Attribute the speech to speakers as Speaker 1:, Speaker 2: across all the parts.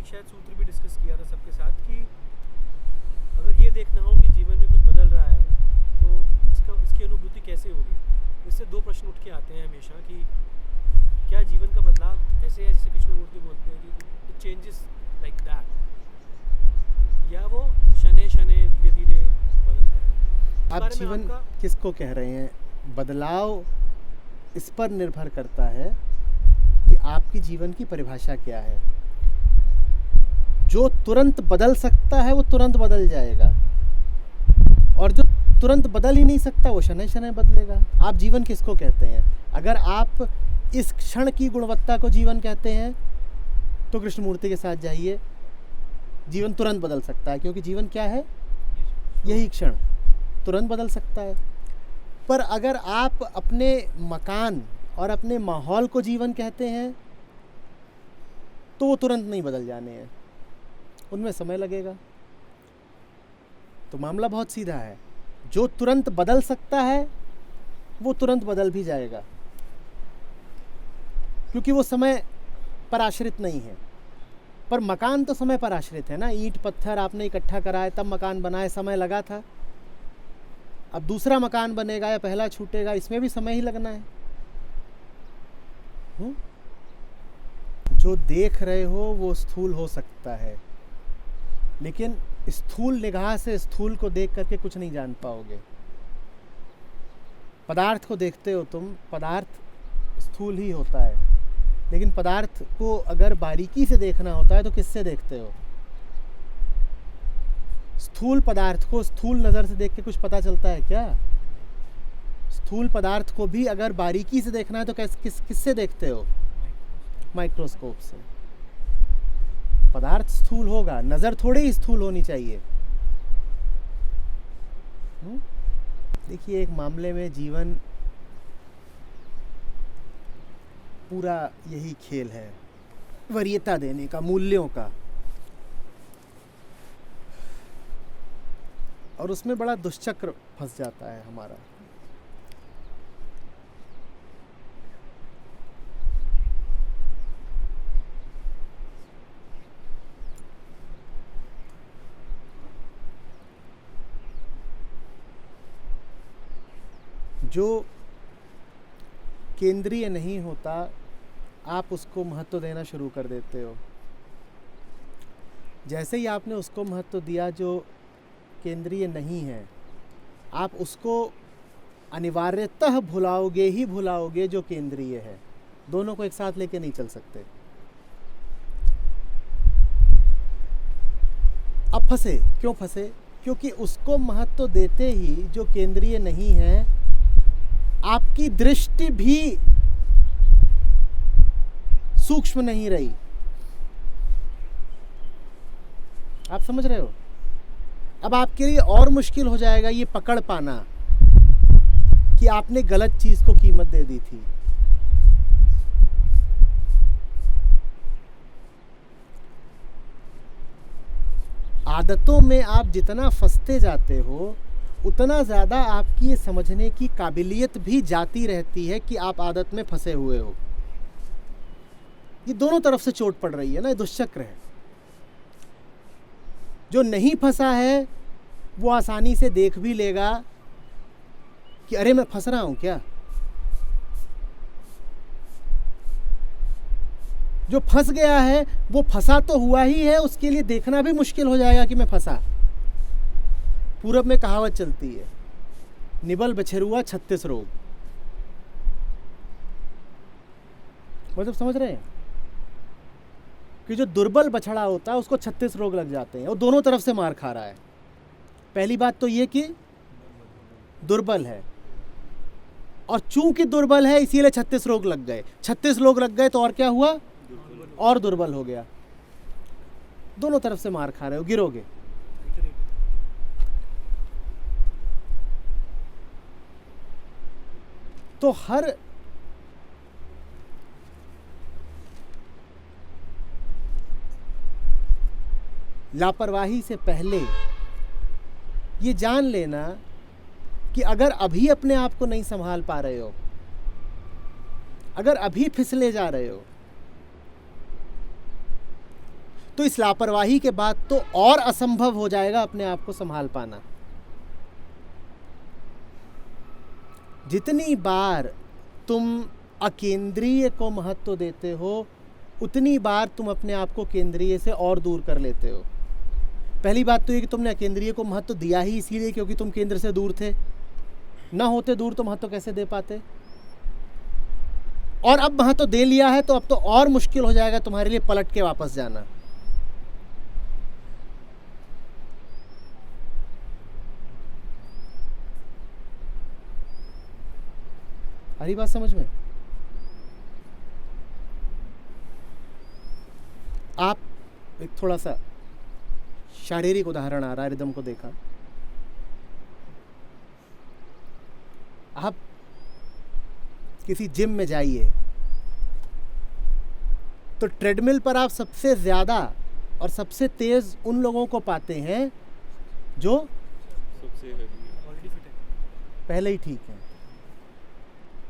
Speaker 1: शायद सूत्र भी डिस्कस किया था सबके साथ कि अगर ये देखना हो कि जीवन में कुछ बदल रहा है तो इसकी अनुभूति कैसे होगी। इससे दो प्रश्न उठ के आते हैं हमेशा कि क्या जीवन का बदलाव ऐसे है जैसे कृष्णमूर्ति बोलते हैं कि इट चेंजेस लाइक दैट, या वो शने शने धीरे धीरे बदलता है।
Speaker 2: आप जीवन किसको कह रहे हैं? बदलाव इस पर निर्भर करता है कि आपकी जीवन की परिभाषा क्या है। जो तुरंत बदल सकता है वो तुरंत बदल जाएगा, और जो तुरंत बदल ही नहीं सकता वो शनै शनै बदलेगा। आप जीवन किसको कहते हैं? अगर आप इस क्षण की गुणवत्ता को जीवन कहते हैं तो कृष्णमूर्ति के साथ जाइए, जीवन तुरंत बदल सकता है, क्योंकि जीवन क्या है? यही क्षण तुरंत बदल सकता है। पर अगर आप अपने मकान और अपने माहौल को जीवन कहते हैं तो वो तुरंत नहीं बदल जाने हैं, उनमें समय लगेगा। तो मामला बहुत सीधा है, जो तुरंत बदल सकता है वो तुरंत बदल भी जाएगा, क्योंकि वो समय पर आश्रित नहीं है। पर मकान तो समय पर आश्रित है ना। ईंट पत्थर आपने इकट्ठा कराए तब मकान बनाए, समय लगा था। अब दूसरा मकान बनेगा या पहला छूटेगा, इसमें भी समय ही लगना है। जो देख रहे हो वो स्थूल हो सकता है, लेकिन स्थूल निगाह से स्थूल को देख करके कुछ नहीं जान पाओगे। पदार्थ को देखते हो तुम, पदार्थ स्थूल ही होता है, लेकिन पदार्थ को अगर बारीकी से देखना होता है तो किससे देखते हो? स्थूल पदार्थ को स्थूल नज़र से देख के कुछ पता चलता है क्या? स्थूल पदार्थ को भी अगर बारीकी से देखना है तो किससे देखते हो? माइक्रोस्कोप से। पदार्थ स्थूल होगा, नज़र थोड़ी ही स्थूल होनी चाहिए। देखिए, एक मामले में जीवन पूरा यही खेल है, वरीयता देने का, मूल्यों का। और उसमें बड़ा दुष्चक्र फंस जाता है हमारा। जो केंद्रीय नहीं होता आप उसको महत्व देना शुरू कर देते हो। जैसे ही आपने उसको महत्व दिया जो केंद्रीय नहीं है, आप उसको अनिवार्यतः भुलाओगे ही भुलाओगे जो केंद्रीय है। दोनों को एक साथ लेके नहीं चल सकते। अब फंसे। क्यों फंसे? क्योंकि उसको महत्व देते ही जो केंद्रीय नहीं है, आपकी दृष्टि भी सूक्ष्म नहीं रही। आप समझ रहे हो? अब आपके लिए और मुश्किल हो जाएगा ये पकड़ पाना कि आपने गलत चीज को कीमत दे दी थी। आदतों में आप जितना फंसते जाते हो उतना ज़्यादा आपकी ये समझने की काबिलियत भी जाती रहती है कि आप आदत में फंसे हुए हो। ये दोनों तरफ से चोट पड़ रही है ना, ये दुष्चक्र है। जो नहीं फंसा है वो आसानी से देख भी लेगा कि अरे मैं फंस रहा हूं क्या। जो फंस गया है वो फंसा तो हुआ ही है, उसके लिए देखना भी मुश्किल हो जाएगा कि मैं फंसा। पूरब में कहावत चलती है, निबल बछरुआ 36 रोग। मतलब समझ रहे हैं कि जो दुर्बल बछड़ा होता है उसको 36 रोग लग जाते हैं, और दोनों तरफ से मार खा रहा है। पहली बात तो ये कि दुर्बल है, और चूंकि दुर्बल है इसीलिए 36 रोग लग गए। 36 रोग लग गए तो और क्या हुआ? और दुर्बल हो गया। दोनों तरफ से मार खा रहे हो, गिरोगे। तो हर लापरवाही से पहले ये जान लेना कि अगर अभी अपने आप को नहीं संभाल पा रहे हो, अगर अभी फिसले जा रहे हो, तो इस लापरवाही के बाद तो और असंभव हो जाएगा अपने आप को संभाल पाना। जितनी बार तुम अकेंद्रीय को महत्व देते हो, उतनी बार तुम अपने आप को केंद्रीय से और दूर कर लेते हो। पहली बात तो ये कि तुमने अकेंद्रीय को महत्व दिया ही इसीलिए क्योंकि तुम केंद्र से दूर थे। ना होते दूर तो महत्व कैसे दे पाते? और अब महत्व दे लिया है तो अब तो और मुश्किल हो जाएगा तुम्हारे लिए पलट के वापस जाना। आ रही बात समझ में? आप एक थोड़ा सा शारीरिक उदाहरण आ रहा है, रिदम को देखा। आप किसी जिम में जाइए तो ट्रेडमिल पर आप सबसे ज़्यादा और सबसे तेज़ उन लोगों को पाते हैं जो
Speaker 1: सबसे ऑलरेडी फिट है,
Speaker 2: पहले ही ठीक है।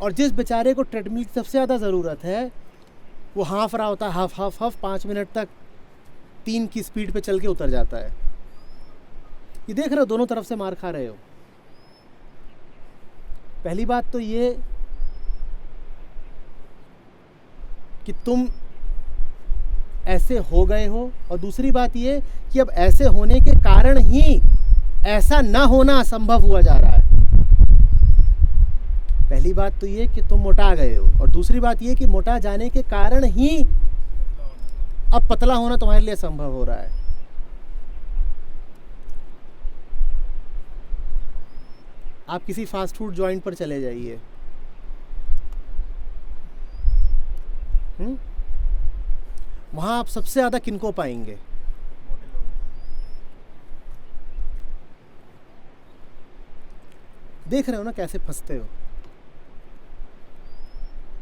Speaker 2: और जिस बेचारे को ट्रेडमिल की सबसे ज़्यादा ज़रूरत है वो हाँफ रहा होता है, हाफ हाफ हाफ 5 मिनट तक 3 की स्पीड पे चल के उतर जाता है। ये देख रहे हो, दोनों तरफ से मार खा रहे हो। पहली बात तो ये कि तुम ऐसे हो गए हो, और दूसरी बात ये कि अब ऐसे होने के कारण ही ऐसा ना होना असंभव हुआ जा रहा है। पहली बात तो ये कि तुम मोटा गए हो, और दूसरी बात ये कि मोटा जाने के कारण ही अब पतला होना तुम्हारे लिए संभव हो रहा है। आप किसी फास्ट फूड जॉइंट पर चले जाइए, वहां आप सबसे ज्यादा किनको पाएंगे? देख रहे हो ना कैसे फंसते हो।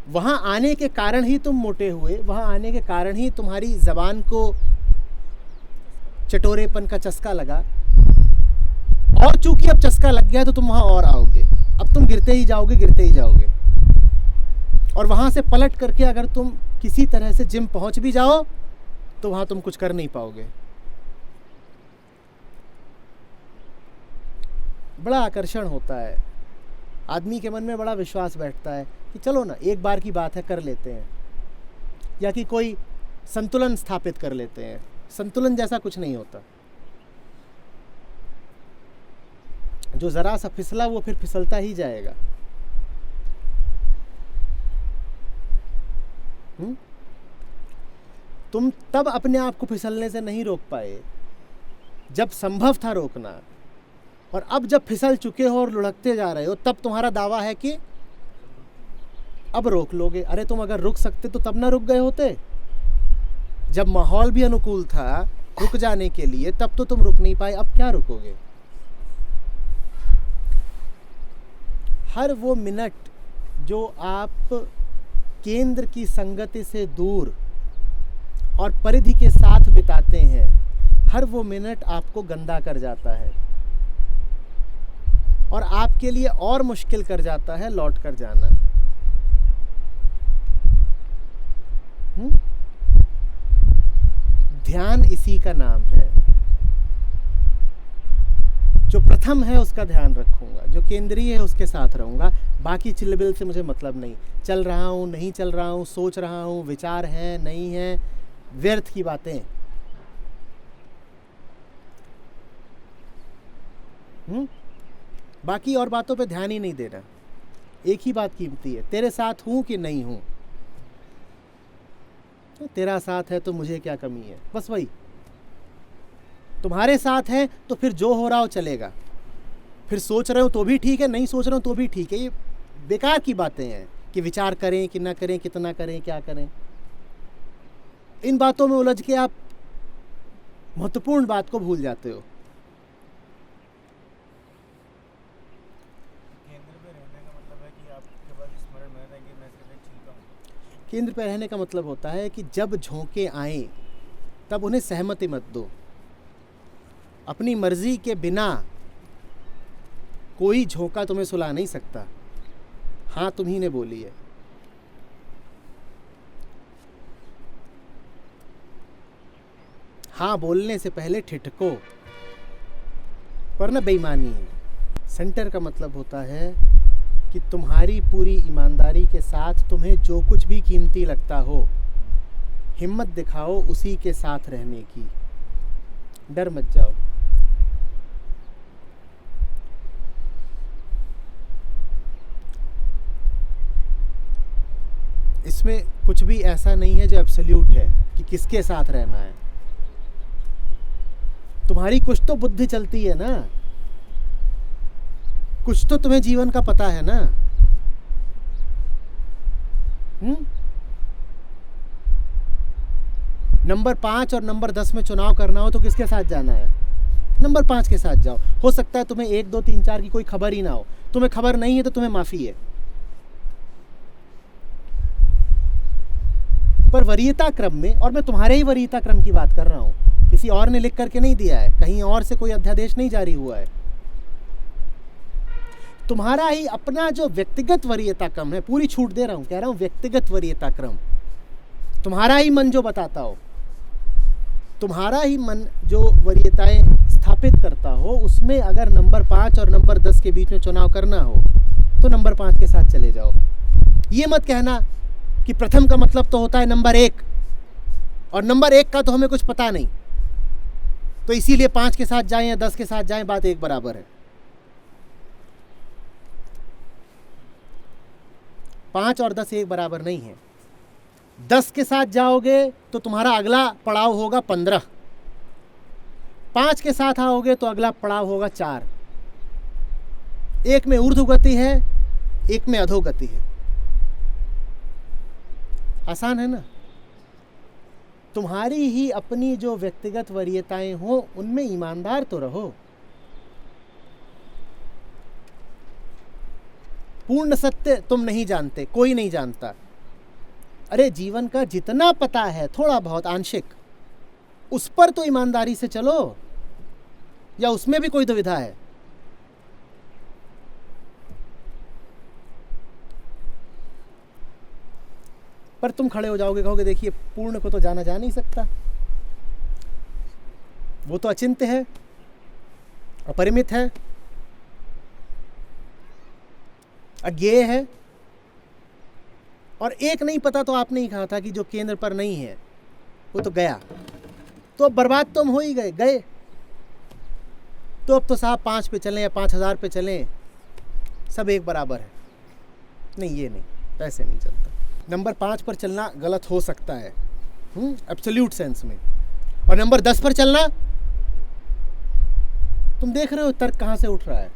Speaker 2: वहां आने के कारण ही तुम मोटे हुए, वहां आने के कारण ही तुम्हारी जबान को चटोरेपन का चस्का लगा, और चूंकि अब चस्का लग गया तो तुम वहां और आओगे। अब तुम गिरते ही जाओगे, गिरते ही जाओगे, और वहां से पलट करके अगर तुम किसी तरह से जिम पहुंच भी जाओ तो वहां तुम कुछ कर नहीं पाओगे। बड़ा आकर्षण होता है, आदमी के मन में बड़ा विश्वास बैठता है कि चलो ना, एक बार की बात है, कर लेते हैं, या कि कोई संतुलन स्थापित कर लेते हैं। संतुलन जैसा कुछ नहीं होता। जो जरा सा फिसला वो फिर फिसलता ही जाएगा। तुम तब अपने आप को फिसलने से नहीं रोक पाए जब संभव था रोकना, और अब जब फिसल चुके हो और लुढ़कते जा रहे हो तब तुम्हारा दावा है कि अब रोक लोगे। अरे तुम अगर रुक सकते तो तब ना रुक गए होते? जब माहौल भी अनुकूल था रुक जाने के लिए तब तो तुम रुक नहीं पाए, अब क्या रुकोगे? हर वो मिनट जो आप केंद्र की संगति से दूर और परिधि के साथ बिताते हैं, हर वो मिनट आपको गंदा कर जाता है और आपके लिए और मुश्किल कर जाता है लौट कर जाना। ध्यान इसी का नाम है। जो प्रथम है उसका ध्यान रखूंगा, जो केंद्रीय है उसके साथ रहूंगा, बाकी चिल्लबिल से मुझे मतलब नहीं। चल रहा हूं, नहीं चल रहा हूं, सोच रहा हूं, विचार है, नहीं है, व्यर्थ की बातें। बाकी और बातों पे ध्यान ही नहीं देना। एक ही बात कीमती है, तेरे साथ हूं कि नहीं हूं। तेरा साथ है तो मुझे क्या कमी है, बस वही। तुम्हारे साथ है तो फिर जो हो रहा हो चलेगा। फिर सोच रहे हो तो भी ठीक है, नहीं सोच रहे हो तो भी ठीक है। ये बेकार की बातें हैं कि विचार करें कि ना करें, कितना करें, क्या करें। इन बातों में उलझ के आप महत्वपूर्ण बात को भूल जाते हो। केंद्र पे रहने का मतलब होता है कि जब झोंके आए तब उन्हें सहमति मत दो। अपनी मर्जी के बिना कोई झोंका तुम्हें सुला नहीं सकता। हाँ, तुम्ही ने बोली है। हाँ बोलने से पहले ठिठको, पर ना बेईमानी है। सेंटर का मतलब होता है कि तुम्हारी पूरी ईमानदारी के साथ तुम्हें जो कुछ भी कीमती लगता हो, हिम्मत दिखाओ उसी के साथ रहने की, डर मत जाओ। इसमें कुछ भी ऐसा नहीं है जो एब्सोल्यूट है कि किसके साथ रहना है। तुम्हारी कुछ तो बुद्धि चलती है ना, कुछ तो तुम्हें जीवन का पता है ना। नंबर 5 और नंबर 10 में चुनाव करना हो तो किसके साथ जाना है? नंबर 5 के साथ जाओ। हो सकता है तुम्हें 1, 2, 3, 4 की कोई खबर ही ना हो। तुम्हें खबर नहीं है तो तुम्हें माफी है। पर वरीयता क्रम में, और मैं तुम्हारे ही वरीयता क्रम की बात कर रहा हूं, किसी और ने लिख करके नहीं दिया है, कहीं और से कोई अध्यादेश नहीं जारी हुआ है। तुम्हारा ही अपना जो व्यक्तिगत वरीयता क्रम है, पूरी छूट दे रहा हूं, कह रहा हूं व्यक्तिगत वरीयता क्रम, तुम्हारा ही मन जो बताता हो, तुम्हारा ही मन जो वरीयताएं स्थापित करता हो, उसमें अगर नंबर 5 और नंबर 10 के बीच में चुनाव करना हो तो नंबर 5 के साथ चले जाओ। ये मत कहना कि प्रथम का मतलब तो होता है नंबर 1 और नंबर 1 का तो हमें कुछ पता नहीं, तो इसीलिए 5 के साथ जाएं या 10 के साथ जाएं, बात एक बराबर है। 5 और 10 एक बराबर नहीं है। 10 के साथ जाओगे तो तुम्हारा अगला पड़ाव होगा 15, 5 के साथ आओगे तो अगला पड़ाव होगा 4। एक में ऊर्ध्वगति है, एक में अधोगति है। आसान है ना? तुम्हारी ही अपनी जो व्यक्तिगत वरीयताएं हो उनमें ईमानदार तो रहो। पूर्ण सत्य तुम नहीं जानते, कोई नहीं जानता। अरे जीवन का जितना पता है, थोड़ा बहुत आंशिक, उस पर तो ईमानदारी से चलो, या उसमें भी कोई दुविधा है? पर तुम खड़े हो जाओगे, कहोगे देखिए पूर्ण को तो जाना जा नहीं सकता, वो तो अचिंत्य है, अपरिमित है, अज्ञेय है। और एक नहीं पता तो आपने ही कहा था कि जो केंद्र पर नहीं है वो तो गया, तो अब बर्बाद तुम हो ही गए। तो अब तो साहब 5 पे चलें या 5000 पे चलें, सब एक बराबर है। नहीं, ये नहीं, ऐसे नहीं चलता। नंबर 5 पर चलना गलत हो सकता है एब्सोल्यूट सेंस में, और नंबर 10 पर चलना, तुम देख रहे हो तर्क कहाँ से उठ रहा है।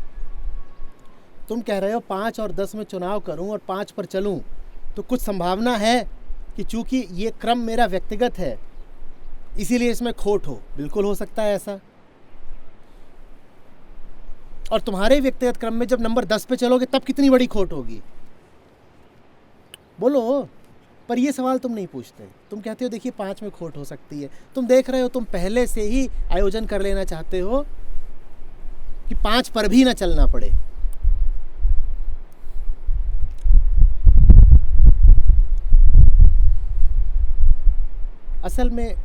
Speaker 2: तुम कह रहे हो 5 और 10 में चुनाव करूं और 5 पर चलूं तो कुछ संभावना है कि चूंकि ये क्रम मेरा व्यक्तिगत है इसीलिए इसमें खोट हो। बिल्कुल हो सकता है ऐसा। और तुम्हारे व्यक्तिगत क्रम में जब नंबर 10 पे चलोगे तब कितनी बड़ी खोट होगी, बोलो। पर ये सवाल तुम नहीं पूछते। तुम कहते हो देखिए 5 में खोट हो सकती है। तुम देख रहे हो, तुम पहले से ही आयोजन कर लेना चाहते हो कि 5 पर भी ना चलना पड़े। असल में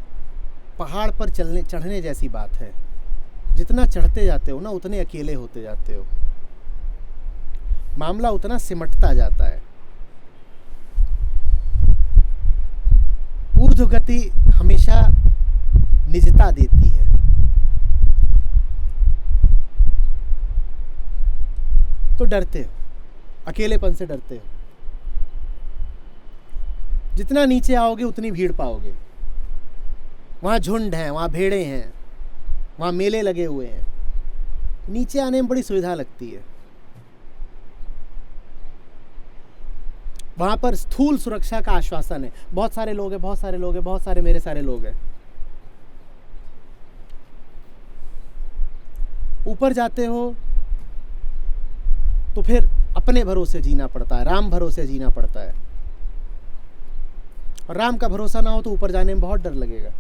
Speaker 2: पहाड़ पर चढ़ने जैसी बात है। जितना चढ़ते जाते हो ना उतने अकेले होते जाते हो, मामला उतना सिमटता जाता है। ऊर्ध्वगति हमेशा निजता देती है। तो डरते हो, अकेलेपन से डरते हो। जितना नीचे आओगे उतनी भीड़ पाओगे। वहाँ झुंड हैं, वहाँ भेड़ें हैं, वहाँ मेले लगे हुए हैं। नीचे आने में बड़ी सुविधा लगती है। वहाँ पर स्थूल सुरक्षा का आश्वासन है। बहुत सारे लोग हैं, बहुत सारे लोग हैं, बहुत सारे मेरे सारे लोग हैं। ऊपर जाते हो तो फिर अपने भरोसे जीना पड़ता है, राम भरोसे जीना पड़ता है। और राम का भरोसा ना हो तो ऊपर जाने में बहुत डर लगेगा।